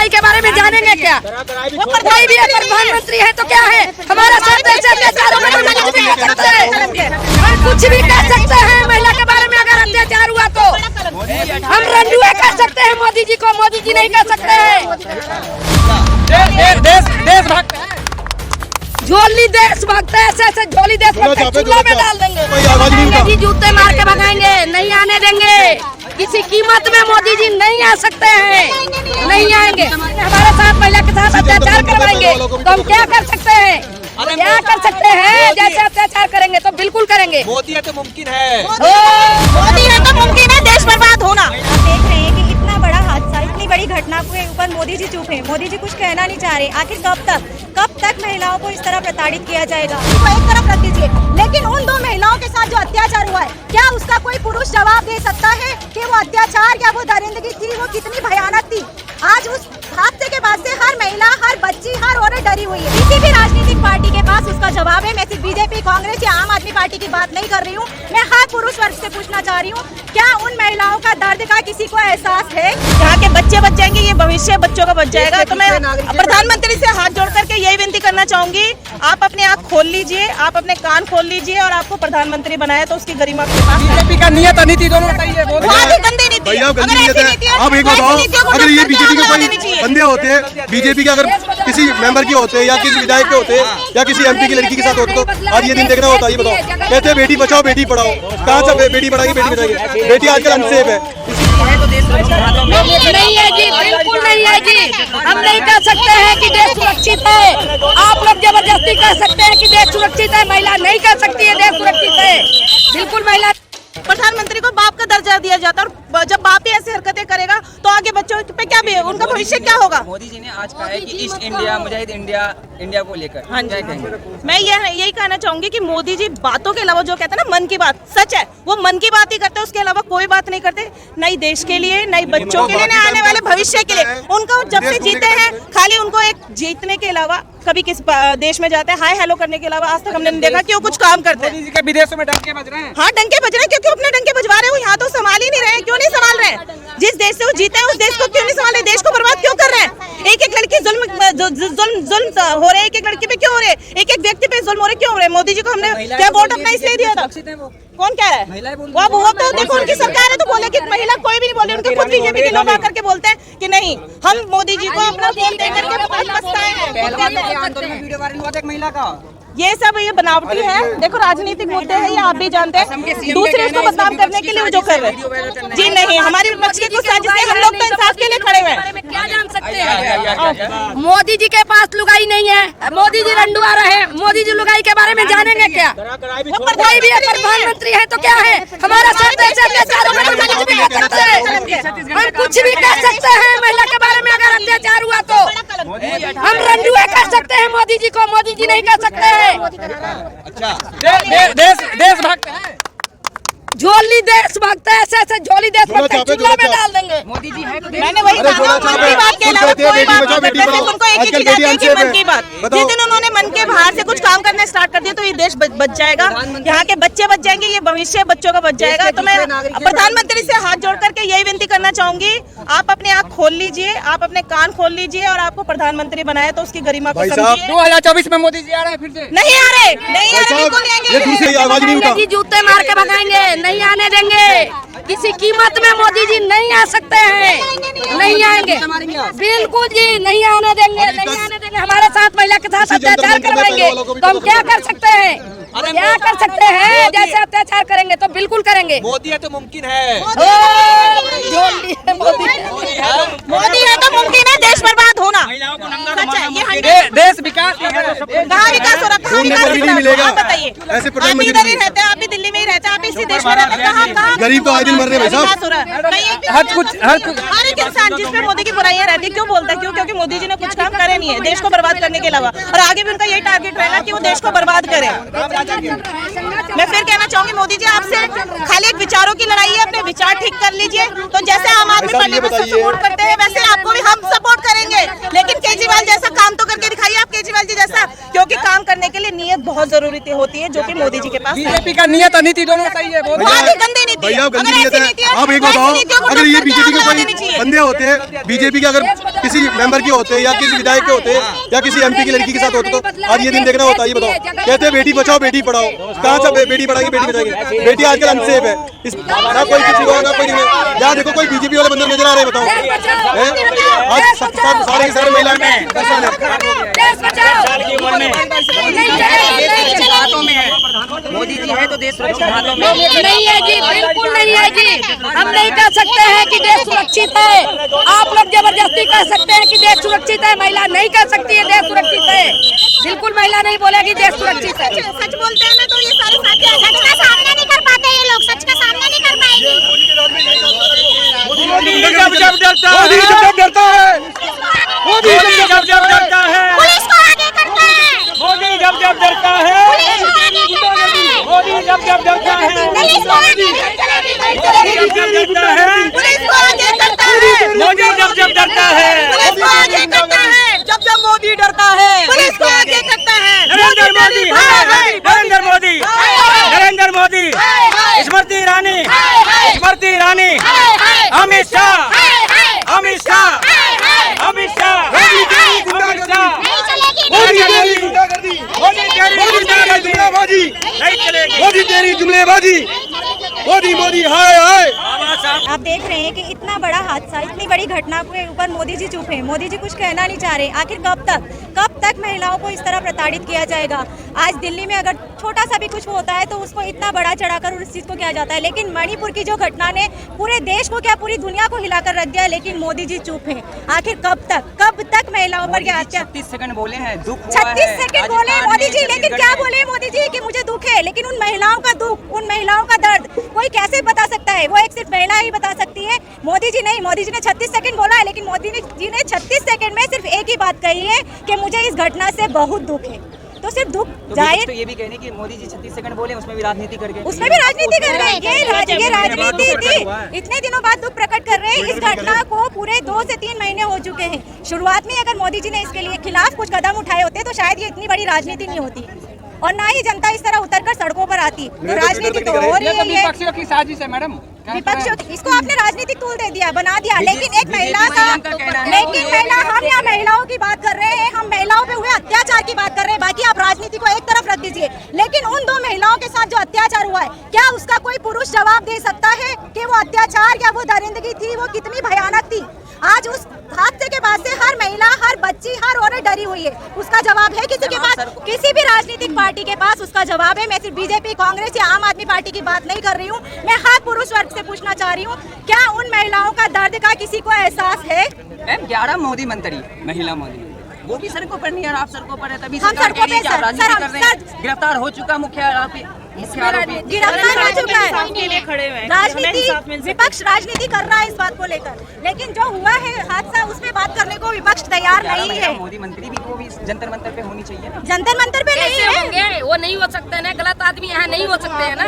लुगाई के बारे में जानेंगे क्या? कोई भी प्रधानमंत्री है तो क्या है, हमारा साथ ऐसे अत्याचार हम कुछ भी कह सकते हैं। महिला के बारे में अगर अत्याचार हुआ तो हम रंडुए कह सकते हैं मोदी जी को, मोदी जी नहीं कह सकते हैं। देशभक्त झोली देशभक्त ऐसे झोली देशभक्त चूल्हा में डाल देंगे। मोदी जी जूते मार के भगाएंगे, नहीं आने देंगे किसी कीमत में। मोदी जी नहीं आ सकते हैं, नहीं आएंगे। हमारे साथ महिला के साथ अत्याचार करवाएंगे तो हम क्या कर सकते हैं? क्या कर सकते हैं? जैसे अत्याचार करेंगे तो बिल्कुल करेंगे। मोदी है तो मुमकिन है, मोदी है तो मुमकिन है देश बर्बाद होना। आप देख रहे हैं कि इतना बड़ा हादसा, इतनी बड़ी घटना के ऊपर मोदी जी चुप हैं। मोदी जी कुछ कहना नहीं चाह रहे। आखिर कब तक महिलाओं को इस तरह प्रताड़ित किया जाएगा? इसको एक तरफ रख दीजिए, लेकिन उन दो महिलाओं के साथ जो अत्याचार हुआ है, क्या उसका कोई पुरुष जवाब दे सकता है कि वो अत्याचार या वो दरिंदगी थी, वो कितनी भयानक थी? आज उस हादसे के बाद से हर महिला, हर बच्ची, हर औरत डरी हुई है। किसी भी राजनीतिक पार्टी के पास उसका जवाब है। मैं सिर्फ बीजेपी, कांग्रेस या आम आदमी पार्टी की बात नहीं कर रही हूँ, मैं हर पुरुष वर्ग से पूछना चाह रही हूँ, क्या उन महिलाओं का दर्द का किसी को एहसास है? यहाँ के बच्चे बच जाएंगे, ये भविष्य बच्चों का बच जाएगा। तो मैं प्रधानमंत्री से हाथ जोड़ करके यही विनती करना चाहूंगी, आप अपने आँख खोल लीजिए, आप अपने कान खोल लीजिए और आपको प्रधानमंत्री बनाया तो उसकी गरिमा के पास। बीजेपी का नियत नीति दोनों गंदी नीति है। आप एक बताओ, अगर ये बीजेपी के कोई बंदे होते हैं, बीजेपी के अगर किसी मेंबर के होते हैं या किसी विधायक के होते हैं या किसी एमपी की लड़की के साथ होते तो आज ये दिन देखना होता है। ये बताओ, कहते हैं बेटी बचाओ बेटी पढ़ाओ, कहाँ से बेटी पढ़ाएगी बेटी बचाएगी? बेटी आजकल अनसेफ है। नहीं है जी, बिल्कुल नहीं है जी। हम नहीं कह सकते हैं कि देश सुरक्षित है। आप लोग जबरदस्ती कह सकते हैं कि देश सुरक्षित है, महिला नहीं कह सकती है देश सुरक्षित है। बिल्कुल महिला। प्रधानमंत्री को बाप का दर्जा दिया जाता है और जब बाप ही ऐसी हरकतें करेगा तो आगे बच्चों पे क्या भी उनका भविष्य क्या होगा? मोदी जी ने आज कहा है कि ईस्ट इंडिया, मुजाहिद इंडिया को लेकर हाँ जी, मैं यही कहना चाहूंगी कि मोदी जी बातों के अलावा जो कहते हैं ना मन की बात, सच है वो मन की बात ही करते हैं, उसके अलावा कोई बात नहीं करते। नई देश के लिए, नई बच्चों के लिए, नए आने वाले भविष्य के लिए। उनको जब से जीते हैं खाली उनको एक जीतने के अलावा, कभी किस देश में जाते हैं हाय हेलो करने के अलावा आज तक हमने नहीं देखा कि वो कुछ काम करते हैं। विदेशों में डंके बज रहे हैं। हाँ डंके बज रहे हैं, क्योंकि अपने डंके बजवा रहे हो, यहाँ तो संभाल ही नहीं रहे। क्यों नहीं संभाल रहे? जिस देश से वो जीते हैं उस देश को क्यों नहीं संभाल रहे? देश को बर्बाद क्यों कर रहे हैं? एक एक लड़की जुल्म हो रहे हैं, एक एक लड़की पे क्यों हो रहे हैं, एक एक व्यक्ति पे जुल्म हो रहे क्यों हो रहे? मोदी जी को हमने क्या वोट अपना इसलिए दिया था? कौन कह रहा है? वो तो देखो उनकी सरकार है तो बोले कि महिला कोई भी नहीं बोले। उनके खुद बीजेपी के लोग आकर के बोलते हैं कि नहीं हम मोदी जी को अपना वोट देकर के बहुत पछताए हैं। ये सब ये बनावटी है। देखो राजनीतिक मुद्दे हैं, ये आप भी जानते हैं। दूसरे उसको बदनाम करने के लिए वो जो कर रहे हैं जी नहीं, हमारी विपक्ष की कुछ साजिश है। हम लोग तो इंसाफ के लिए खड़े हुए हैं। क्या जान सकते हैं? मोदी जी के पास लुगाई नहीं है, मोदी जी रंडुआ रहे। मोदी जी लुगाई के बारे में जानेंगे क्या? कोई भी प्रधानमंत्री है तो क्या है, हमारा साथ ऐसे अत्याचार हम कुछ भी कह सकते हैं। महिला के बारे में अगर अत्याचार हुआ तो हम रंडुए कह सकते हैं मोदी जी को, मोदी जी नहीं कह सकते हैं। अच्छा, देशभक्त झोली देशभक्त ऐसे झोली देशभक्त चूल्हा में डाल देंगे। मोदी जी है तो मैंने वही कहा, मन की बात के अलावा कोई बात नहीं करते। सिर्फ उनको एक ही चीज आती है कि मन की बात। जिस दिन उन्होंने मन के बाहर से कुछ काम करना स्टार्ट कर दिया तो ये देश बच जाएगा, यहाँ के बच्चे बच जाएंगे, ये भविष्य बच्चों का बच जाएगा। तो मैं प्रधानमंत्री से हाथ जोड़ करके यही विनती करना चाहूंगी, आप अपने आँख खोल लीजिए, आप अपने कान खोल लीजिए और आपको प्रधानमंत्री बनाया तो उसकी गरिमा को समझिए। 2024 में मोदी जी आ रहे हैं फिर से? नहीं आ रहे, नहीं आ रहे, बिल्कुल नहीं आएंगे। मोदी जी जूते मार के भगाएंगे, नहीं आने देंगे किसी कीमत में। मोदी जी नहीं आ सकते हैं, नहीं आएंगे, बिल्कुल जी नहीं आने देंगे, नहीं आने देंगे। हमारे साथ महिला के साथ अत्याचार करवाएंगे तो हम क्या कर सकते हैं? क्या कर सकते हैं? जैसे अत्याचार करेंगे तो बिल्कुल करेंगे। मोदी है तो मुमकिन है, मोदी है तो मुमकिन है देश बर्बाद होना। देश विकास कहाँ विकास हो रहा है? आप बताइए, आप इधर ही रहते हैं, आप भी दिल्ली में ही रहते हैं, आप इसी देश में रहते हैं, गरीब तो आए दिन मर रहे हैं भाई साहब। हर एक इंसान जिसपे मोदी की बुराइयां रहती है क्यों बोलता है? क्यों? क्योंकि मोदी जी ने कुछ काम करे नहीं है देश को बर्बाद करने के अलावा, और आगे भी उनका यही टारगेट रहेगा कि वो देश को बर्बाद करे। मैं फिर कहना चाहूंगी मोदी जी आपसे खाली एक विचारों की लड़ाई है, अपने विचार ठीक कर लीजिए। तो जैसे आम आदमी पार्टी को सपोर्ट करते हैं वैसे आपको भी हम सपोर्ट करेंगे, लेकिन केजरीवाल जैसा काम तो करके दिखाइए आप, केजरीवाल जी जैसा, क्योंकि काम करने के लिए नियत बहुत जरूरी होती है जो कि मोदी जी के पास। बीजेपी का नियत नीति दोनों सही है, बहुत ही गंदी नीति है। आप एक बताओ, अगर ये बीजेपी के कोई बंदे होते हैं, बीजेपी के अगर किसी मेंबर के होते या किसी विधायक के होते या किसी MP की लड़की के साथ होते तो आज ये दिन देखना होता। ये बताओ, कहते हैं बेटी बचाओ बेटी पढ़ाओ, कहाँ से बेटी पढ़ाएंगे बेटी बचाएंगे? बेटी आजकल अनसेफ है, ना कोई किसी को ना कोई यहाँ देखो कोई बीजेपी वाले बंदे नजर आ रहे हैं, बताओ आज सारे सारे महिलाएं हाथों में है, मोदी जी है तो देश सुरक्षित हाथों में नहीं है जी, बिल्कुल नहीं है जी। हम नहीं कह सकते हैं कि देश सुरक्षित है। आप लोग जबरदस्ती कह सकते हैं कि देश सुरक्षित है, महिला नहीं कह सकती है देश सुरक्षित है। बिल्कुल महिला नहीं बोलेगी देश सुरक्षित है। सच बोलते हैं ना तो ये सारे साथी सच का सामना नहीं कर पाते, ये लोग सच का सामना नहीं कर पाएंगे। मोदी जब डरता है, मोदी जब डरता है, मोदी जब डरता है, पुलिस को आगे करता है, मोदी जब डरता है, पुलिस को आगे करता है, मोदी जब डरता है, पुलिस को आगे डरता है, पुलिस को आगे करता है, मोदी जब डरता है, पुलिस को आगे करता है, जब मोदी डरता है पुलिस को आगे करता है। नरेंद्र मोदी, नरेंद्र मोदी, नरेंद्र मोदी, स्मृति ईरानी, स्मृति ईरानी, अमित शाह, अमित शाह, अमित शाह, अमित शाह, नहीं चलेगी, मोदी तेरी जुमलेबाजी, मोदी मोदी हाय हाय। आप देख रहे हैं कि इतना बड़ा हादसा, इतनी बड़ी घटना के ऊपर मोदी जी चुप हैं। मोदी जी कुछ कहना नहीं चाह रहे। आखिर कब तक महिलाओं को इस तरह प्रताड़ित किया जाएगा? आज दिल्ली में अगर छोटा सा भी कुछ होता है तो उसको इतना बड़ा चढ़ाकर उस चीज को किया जाता है, लेकिन मणिपुर की जो घटना ने पूरे देश को क्या पूरी दुनिया को हिलाकर रख दिया, लेकिन मोदी जी चुप हैं। आखिर कब तक महिलाओं पर क्या? 36 सेकंड बोले हैं, दुख हुआ 36 है। सेकंड बोले मोदी जी, लेकिन क्या बोले मोदी जी कि मुझे दुख है, लेकिन उन महिलाओं का दुख, उन महिलाओं का दर्द कोई कैसे बता सकता है? वो एक सिर्फ महिला ही बता सकती है, मोदी जी नहीं। मोदी जी ने 36 सेकंड बोला है, लेकिन मोदी जी ने 36 सेकंड में सिर्फ एक ही बात कही है कि मुझे इस घटना से बहुत दुख है। तो सिर्फ दुख जाहिर, तो ये भी कहने कि मोदी जी 36 सेकंड बोले, उसमें भी राजनीति कर गए, उसमें भी राजनीति कर रहे हैं। ये राजनीति थी। इतने दिनों बाद दुख प्रकट कर रहे हैं। इस घटना को पूरे 2 से 3 महीने हो चुके हैं। शुरुआत में अगर मोदी जी ने इसके लिए खिलाफ कुछ कदम उठाए होते तो शायद ये इतनी बड़ी राजनीति नहीं होती और ना ही जनता इस तरह उतरकर सड़कों पर आती। तो राजनीति तो हो रही है, विपक्षियों की साजिश है मैडम। विपक्षियों इसको आपने राजनीतिक टूल दे दिया, बना दिया। लेकिन एक महिला का, लेकिन महिला, हम यहाँ महिलाओं की बात कर रहे हैं, हम महिलाओं पे हुए अत्याचार की बात कर रहे हैं। बाकी आप राजनीति को एक तरफ रख दीजिए, लेकिन उन 2 महिलाओं के साथ जो अत्याचार हुआ है, क्या उसका कोई पुरुष जवाब दे सकता है कि वो अत्याचार या वो दरिंदगी थी, वो कितनी भयानक थी? आज उस हादसे के बाद से हर महिला, हर बच्ची, हर औरत डरी हुई है। उसका जवाब है किसी के पास? किसी भी राजनीतिक पार्टी के पास उसका जवाब है। मैं सिर्फ बीजेपी, कांग्रेस या आम आदमी पार्टी की बात नहीं कर रही हूँ, मैं हर पुरुष वर्ग से पूछना चाह रही हूँ, क्या उन महिलाओं का दर्द का किसी को एहसास है? 11 मोदी मंत्री, महिला मोदी, वो भी सड़कों पर नहीं है और आप सड़कों पर है, तभी हम सरकार सड़कों कह रही है कि आप पे राजनीति सर, कर रहे हैं। गिरफ्तार हो चुका मुख्य आरोपी, गिरफ्तार हो चुका है। राजनीति, विपक्ष राजनीति कर रहा है इस बात को लेकर, लेकिन जो हुआ है हादसा, उस पे बात करने को विपक्ष तैयार नहीं है। मोदी मंत्री भी, वो भी जंतर मंतर पे होनी चाहिए ना। जंतर मंतर पे नहीं है, होंगे, वो नहीं हो सकते ना। गलत आदमी यहाँ नहीं हो सकते है ना।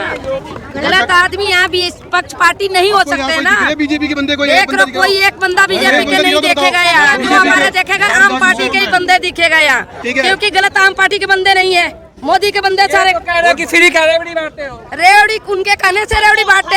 गलत आदमी यहाँ भी पक्ष पार्टी नहीं हो सकते है ना। बीजेपी के बंदे कोई एक बंदा बीजेपी के नहीं देखेगा यहाँ, जो हमारे देखेगा आम पार्टी के ही बंदे दिखेगा यहाँ, क्योंकि गलत आम पार्टी के बंदे नहीं है। मोदी के बंदे सारे कह रहे कि फ्री का रेवड़ी बांटते हो, रेवड़ी उनके कहने से रेवड़ी बांटते